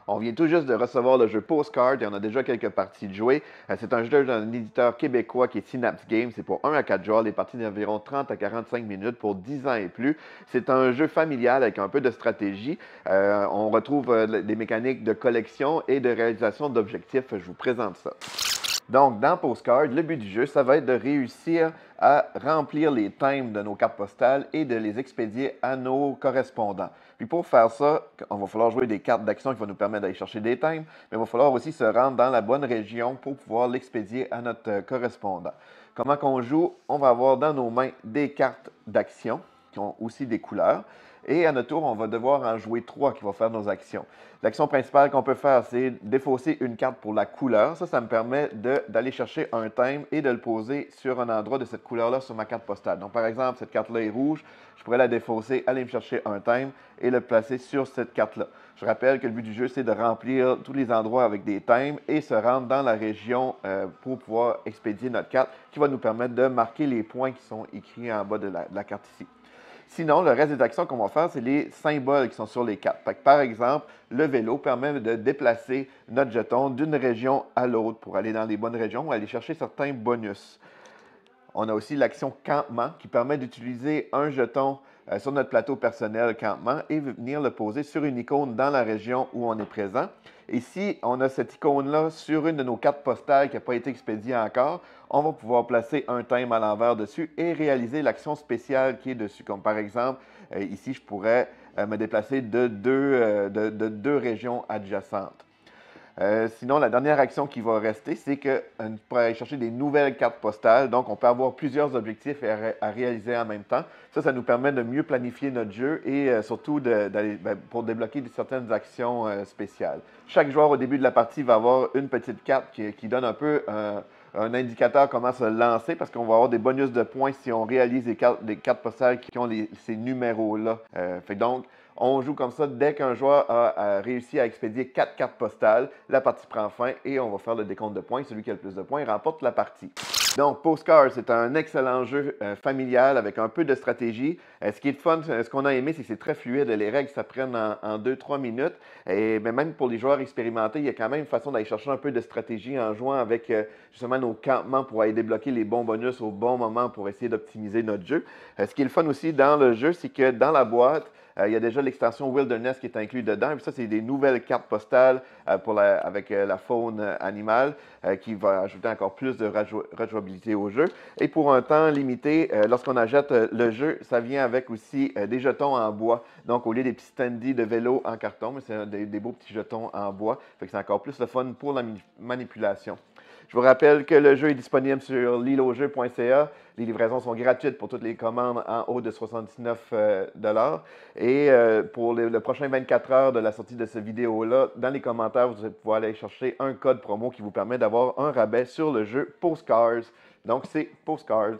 On vient tout juste de recevoir le jeu Postcard et on a déjà quelques parties de jouer. C'est un jeu d'un éditeur québécois qui est Synapse Games. C'est pour 1 à 4 joueurs, les parties d'environ 30 à 45 minutes pour 10 ans et plus. C'est un jeu familial avec un peu de stratégie. On retrouve des mécaniques de collection et de réalisation d'objectifs. Je vous présente ça. Donc, dans Postcard, le but du jeu, ça va être de réussir à remplir les thèmes de nos cartes postales et de les expédier à nos correspondants. Puis pour faire ça, on va falloir jouer des cartes d'action qui vont nous permettre d'aller chercher des thèmes, mais il va falloir aussi se rendre dans la bonne région pour pouvoir l'expédier à notre correspondant. Comment qu'on joue? On va avoir dans nos mains des cartes d'action qui ont aussi des couleurs. Et à notre tour, on va devoir en jouer 3 qui vont faire nos actions. L'action principale qu'on peut faire, c'est défausser une carte pour la couleur. Ça me permet d'aller chercher un thème et de le poser sur un endroit de cette couleur-là sur ma carte postale. Donc, par exemple, cette carte-là est rouge. Je pourrais la défausser, aller me chercher un thème et le placer sur cette carte-là. Je rappelle que le but du jeu, c'est de remplir tous les endroits avec des thèmes et se rendre dans la région pour pouvoir expédier notre carte qui va nous permettre de marquer les points qui sont écrits en bas de la carte ici. Sinon, le reste des actions qu'on va faire, c'est les symboles qui sont sur les cartes. Par exemple, le vélo permet de déplacer notre jeton d'une région à l'autre pour aller dans les bonnes régions ou aller chercher certains bonus. On a aussi l'action campement qui permet d'utiliser un jeton sur notre plateau personnel campement et venir le poser sur une icône dans la région où on est présent. Et si on a cette icône-là sur une de nos cartes postales qui n'a pas été expédiée encore, on va pouvoir placer un thème à l'envers dessus et réaliser l'action spéciale qui est dessus. Comme par exemple, ici, je pourrais me déplacer de deux régions adjacentes. Sinon, la dernière action qui va rester, c'est qu'on pourrait aller chercher des nouvelles cartes postales. Donc, on peut avoir plusieurs objectifs à réaliser en même temps. Ça nous permet de mieux planifier notre jeu et surtout pour débloquer certaines actions spéciales. Chaque joueur, au début de la partie, va avoir une petite carte qui donne un peu un indicateur comment se lancer parce qu'on va avoir des bonus de points si on réalise des cartes postales qui ont ces numéros-là. Donc, on joue comme ça dès qu'un joueur a réussi à expédier 4 cartes postales. La partie prend fin et on va faire le décompte de points. Celui qui a le plus de points remporte la partie. Donc, Postcard, c'est un excellent jeu familial avec un peu de stratégie. Ce qui est fun, ce qu'on a aimé, c'est que c'est très fluide. Les règles s'apprennent en 2-3 minutes. Et même pour les joueurs expérimentés, il y a quand même une façon d'aller chercher un peu de stratégie en jouant avec justement nos campements pour aller débloquer les bons bonus au bon moment pour essayer d'optimiser notre jeu. Ce qui est le fun aussi dans le jeu, c'est que dans la boîte, il y a déjà l'extension Wilderness qui est inclue dedans. Et puis ça, c'est des nouvelles cartes postales avec la faune animale qui va ajouter encore plus de rejouabilité au jeu. Et pour un temps limité, lorsqu'on achète le jeu, ça vient avec aussi des jetons en bois. Donc, au lieu des petits standees de vélo en carton, mais c'est des beaux petits jetons en bois. Fait que c'est encore plus le fun pour la manipulation. Je vous rappelle que le jeu est disponible sur lilojeu.ca. Les livraisons sont gratuites pour toutes les commandes en haut de 79 $. Et pour le prochain 24 heures de la sortie de cette vidéo-là, dans les commentaires, vous allez pouvoir aller chercher un code promo qui vous permet d'avoir un rabais sur le jeu Postcards. Donc, c'est Postcards.